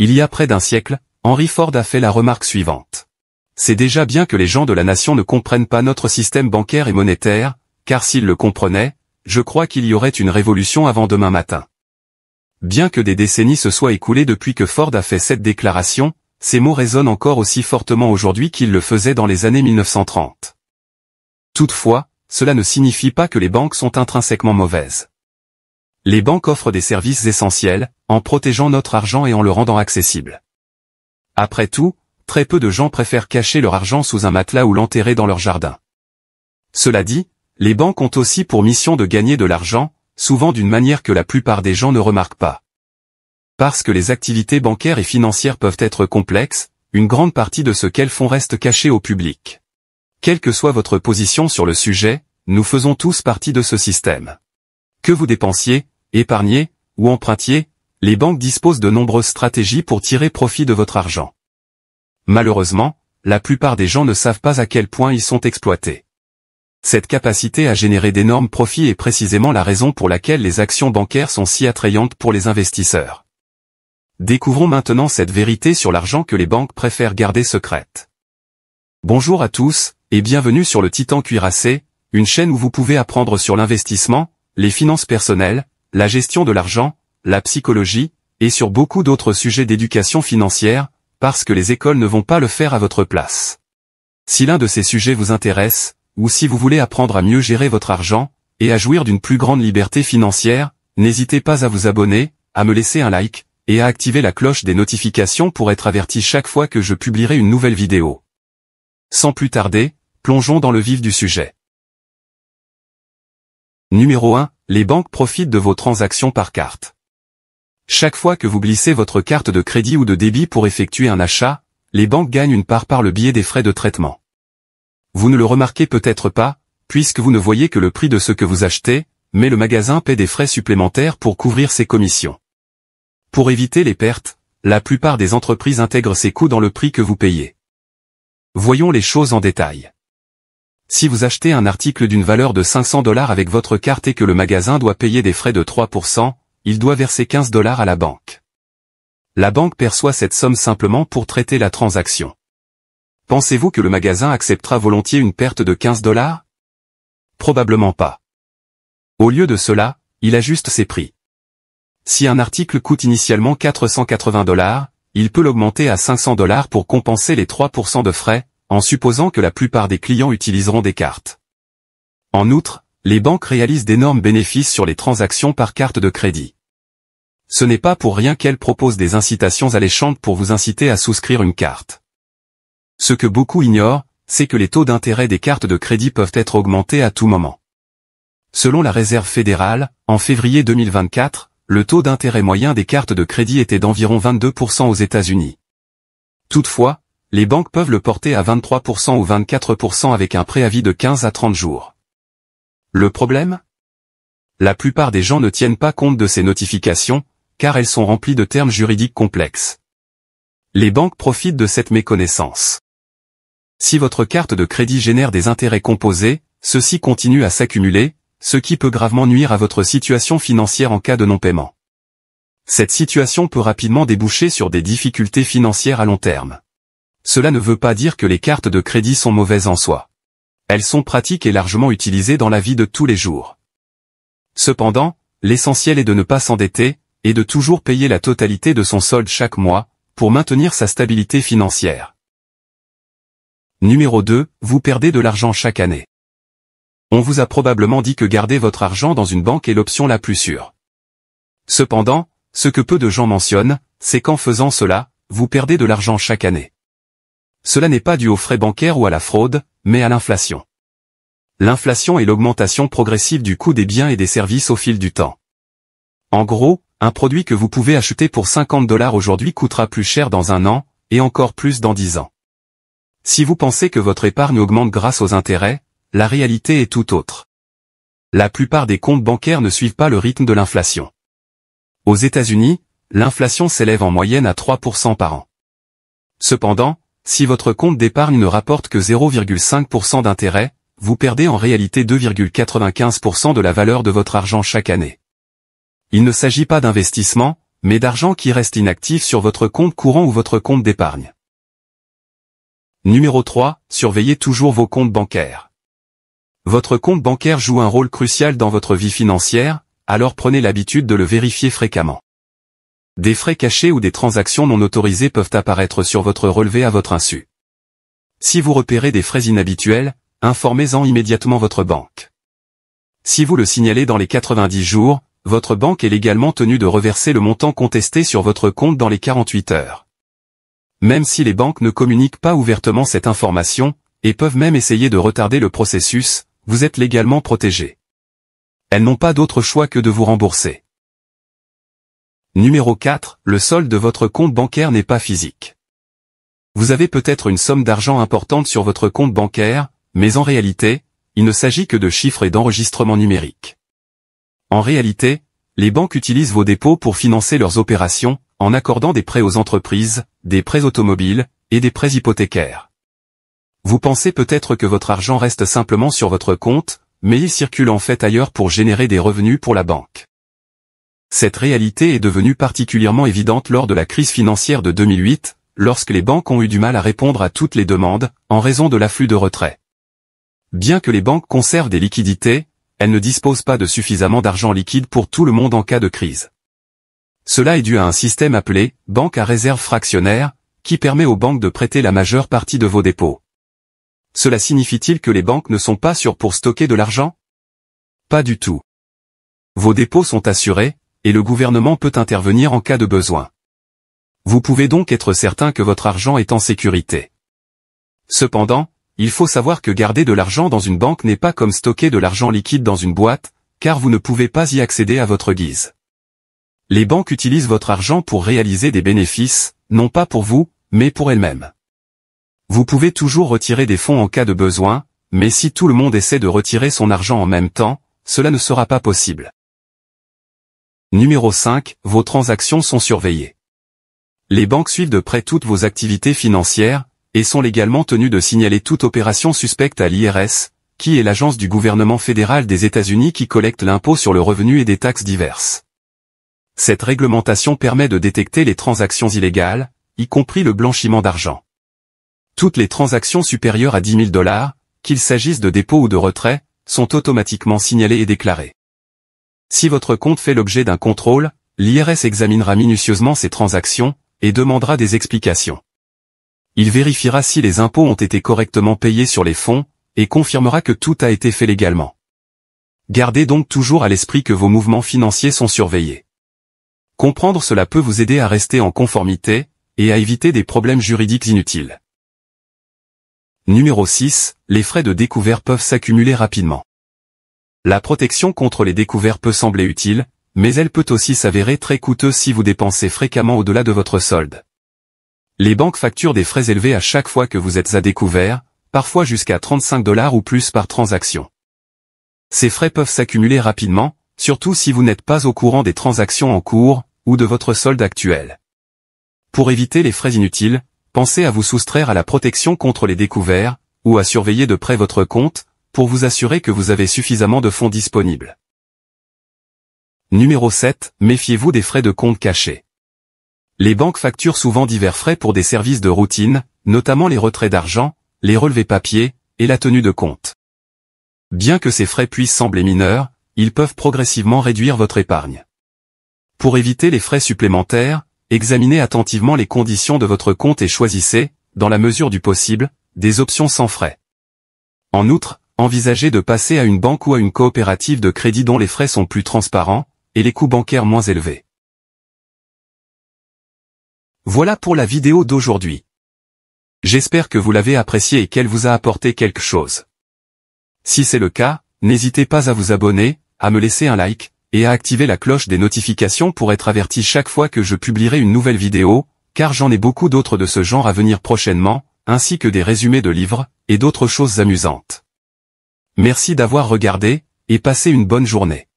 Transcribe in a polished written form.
Il y a près d'un siècle, Henry Ford a fait la remarque suivante. C'est déjà bien que les gens de la nation ne comprennent pas notre système bancaire et monétaire, car s'ils le comprenaient, je crois qu'il y aurait une révolution avant demain matin. Bien que des décennies se soient écoulées depuis que Ford a fait cette déclaration, ces mots résonnent encore aussi fortement aujourd'hui qu'ils le faisaient dans les années 1930. Toutefois, cela ne signifie pas que les banques sont intrinsèquement mauvaises. Les banques offrent des services essentiels, en protégeant notre argent et en le rendant accessible. Après tout, très peu de gens préfèrent cacher leur argent sous un matelas ou l'enterrer dans leur jardin. Cela dit, les banques ont aussi pour mission de gagner de l'argent, souvent d'une manière que la plupart des gens ne remarquent pas. Parce que les activités bancaires et financières peuvent être complexes, une grande partie de ce qu'elles font reste cachée au public. Quelle que soit votre position sur le sujet, nous faisons tous partie de ce système. Que vous dépensiez, épargniez, ou empruntiez, les banques disposent de nombreuses stratégies pour tirer profit de votre argent. Malheureusement, la plupart des gens ne savent pas à quel point ils sont exploités. Cette capacité à générer d'énormes profits est précisément la raison pour laquelle les actions bancaires sont si attrayantes pour les investisseurs. Découvrons maintenant cette vérité sur l'argent que les banques préfèrent garder secrète. Bonjour à tous, et bienvenue sur le Titan Cuirassé, une chaîne où vous pouvez apprendre sur l'investissement, les finances personnelles, la gestion de l'argent, la psychologie, et sur beaucoup d'autres sujets d'éducation financière, parce que les écoles ne vont pas le faire à votre place. Si l'un de ces sujets vous intéresse, ou si vous voulez apprendre à mieux gérer votre argent, et à jouir d'une plus grande liberté financière, n'hésitez pas à vous abonner, à me laisser un like, et à activer la cloche des notifications pour être averti chaque fois que je publierai une nouvelle vidéo. Sans plus tarder, plongeons dans le vif du sujet. Numéro 1. Les banques profitent de vos transactions par carte. Chaque fois que vous glissez votre carte de crédit ou de débit pour effectuer un achat, les banques gagnent une part par le biais des frais de traitement. Vous ne le remarquez peut-être pas, puisque vous ne voyez que le prix de ce que vous achetez, mais le magasin paie des frais supplémentaires pour couvrir ses commissions. Pour éviter les pertes, la plupart des entreprises intègrent ces coûts dans le prix que vous payez. Voyons les choses en détail. Si vous achetez un article d'une valeur de $500 avec votre carte et que le magasin doit payer des frais de 3%, il doit verser $15 à la banque. La banque perçoit cette somme simplement pour traiter la transaction. Pensez-vous que le magasin acceptera volontiers une perte de $15? Probablement pas. Au lieu de cela, il ajuste ses prix. Si un article coûte initialement $480, il peut l'augmenter à $500 pour compenser les 3% de frais, en supposant que la plupart des clients utiliseront des cartes. En outre, les banques réalisent d'énormes bénéfices sur les transactions par carte de crédit. Ce n'est pas pour rien qu'elles proposent des incitations alléchantes pour vous inciter à souscrire une carte. Ce que beaucoup ignorent, c'est que les taux d'intérêt des cartes de crédit peuvent être augmentés à tout moment. Selon la Réserve fédérale, en février 2024, le taux d'intérêt moyen des cartes de crédit était d'environ 22% aux États-Unis. Toutefois, les banques peuvent le porter à 23% ou 24% avec un préavis de 15 à 30 jours. Le problème? La plupart des gens ne tiennent pas compte de ces notifications, car elles sont remplies de termes juridiques complexes. Les banques profitent de cette méconnaissance. Si votre carte de crédit génère des intérêts composés, ceux-ci continuent à s'accumuler, ce qui peut gravement nuire à votre situation financière en cas de non-paiement. Cette situation peut rapidement déboucher sur des difficultés financières à long terme. Cela ne veut pas dire que les cartes de crédit sont mauvaises en soi. Elles sont pratiques et largement utilisées dans la vie de tous les jours. Cependant, l'essentiel est de ne pas s'endetter, et de toujours payer la totalité de son solde chaque mois, pour maintenir sa stabilité financière. Numéro 2. Vous perdez de l'argent chaque année. On vous a probablement dit que garder votre argent dans une banque est l'option la plus sûre. Cependant, ce que peu de gens mentionnent, c'est qu'en faisant cela, vous perdez de l'argent chaque année. Cela n'est pas dû aux frais bancaires ou à la fraude, mais à l'inflation. L'inflation est l'augmentation progressive du coût des biens et des services au fil du temps. En gros, un produit que vous pouvez acheter pour $50 aujourd'hui coûtera plus cher dans un an, et encore plus dans 10 ans. Si vous pensez que votre épargne augmente grâce aux intérêts, la réalité est tout autre. La plupart des comptes bancaires ne suivent pas le rythme de l'inflation. Aux États-Unis, l'inflation s'élève en moyenne à 3% par an. Cependant, si votre compte d'épargne ne rapporte que 0,5% d'intérêt, vous perdez en réalité 2,95% de la valeur de votre argent chaque année. Il ne s'agit pas d'investissement, mais d'argent qui reste inactif sur votre compte courant ou votre compte d'épargne. Numéro 3. Surveillez toujours vos comptes bancaires. Votre compte bancaire joue un rôle crucial dans votre vie financière, alors prenez l'habitude de le vérifier fréquemment. Des frais cachés ou des transactions non autorisées peuvent apparaître sur votre relevé à votre insu. Si vous repérez des frais inhabituels, informez-en immédiatement votre banque. Si vous le signalez dans les 90 jours, votre banque est légalement tenue de reverser le montant contesté sur votre compte dans les 48 heures. Même si les banques ne communiquent pas ouvertement cette information, et peuvent même essayer de retarder le processus, vous êtes légalement protégé. Elles n'ont pas d'autre choix que de vous rembourser. Numéro 4. Le solde de votre compte bancaire n'est pas physique. Vous avez peut-être une somme d'argent importante sur votre compte bancaire, mais en réalité, il ne s'agit que de chiffres et d'enregistrements numériques. En réalité, les banques utilisent vos dépôts pour financer leurs opérations, en accordant des prêts aux entreprises, des prêts automobiles, et des prêts hypothécaires. Vous pensez peut-être que votre argent reste simplement sur votre compte, mais il circule en fait ailleurs pour générer des revenus pour la banque. Cette réalité est devenue particulièrement évidente lors de la crise financière de 2008, lorsque les banques ont eu du mal à répondre à toutes les demandes, en raison de l'afflux de retraits. Bien que les banques conservent des liquidités, elles ne disposent pas de suffisamment d'argent liquide pour tout le monde en cas de crise. Cela est dû à un système appelé « banque à réserve fractionnaire » qui permet aux banques de prêter la majeure partie de vos dépôts. Cela signifie-t-il que les banques ne sont pas sûres pour stocker de l'argent? Pas du tout. Vos dépôts sont assurés, et le gouvernement peut intervenir en cas de besoin. Vous pouvez donc être certain que votre argent est en sécurité. Cependant, il faut savoir que garder de l'argent dans une banque n'est pas comme stocker de l'argent liquide dans une boîte, car vous ne pouvez pas y accéder à votre guise. Les banques utilisent votre argent pour réaliser des bénéfices, non pas pour vous, mais pour elles-mêmes. Vous pouvez toujours retirer des fonds en cas de besoin, mais si tout le monde essaie de retirer son argent en même temps, cela ne sera pas possible. Numéro 5. Vos transactions sont surveillées. Les banques suivent de près toutes vos activités financières, et sont légalement tenues de signaler toute opération suspecte à l'IRS, qui est l'agence du gouvernement fédéral des États-Unis qui collecte l'impôt sur le revenu et des taxes diverses. Cette réglementation permet de détecter les transactions illégales, y compris le blanchiment d'argent. Toutes les transactions supérieures à 10 000 $, qu'il s'agisse de dépôt ou de retrait, sont automatiquement signalées et déclarées. Si votre compte fait l'objet d'un contrôle, l'IRS examinera minutieusement ces transactions, et demandera des explications. Il vérifiera si les impôts ont été correctement payés sur les fonds, et confirmera que tout a été fait légalement. Gardez donc toujours à l'esprit que vos mouvements financiers sont surveillés. Comprendre cela peut vous aider à rester en conformité, et à éviter des problèmes juridiques inutiles. Numéro 6. Les frais de découvert peuvent s'accumuler rapidement. La protection contre les découverts peut sembler utile, mais elle peut aussi s'avérer très coûteuse si vous dépensez fréquemment au-delà de votre solde. Les banques facturent des frais élevés à chaque fois que vous êtes à découvert, parfois jusqu'à 35 $ ou plus par transaction. Ces frais peuvent s'accumuler rapidement, surtout si vous n'êtes pas au courant des transactions en cours, ou de votre solde actuel. Pour éviter les frais inutiles, pensez à vous soustraire à la protection contre les découverts, ou à surveiller de près votre compte, pour vous assurer que vous avez suffisamment de fonds disponibles. Numéro 7. Méfiez-vous des frais de compte cachés. Les banques facturent souvent divers frais pour des services de routine, notamment les retraits d'argent, les relevés papier, et la tenue de compte. Bien que ces frais puissent sembler mineurs, ils peuvent progressivement réduire votre épargne. Pour éviter les frais supplémentaires, examinez attentivement les conditions de votre compte et choisissez, dans la mesure du possible, des options sans frais. En outre, envisagez de passer à une banque ou à une coopérative de crédit dont les frais sont plus transparents, et les coûts bancaires moins élevés. Voilà pour la vidéo d'aujourd'hui. J'espère que vous l'avez appréciée et qu'elle vous a apporté quelque chose. Si c'est le cas, n'hésitez pas à vous abonner, à me laisser un like, et à activer la cloche des notifications pour être averti chaque fois que je publierai une nouvelle vidéo, car j'en ai beaucoup d'autres de ce genre à venir prochainement, ainsi que des résumés de livres, et d'autres choses amusantes. Merci d'avoir regardé, et passez une bonne journée.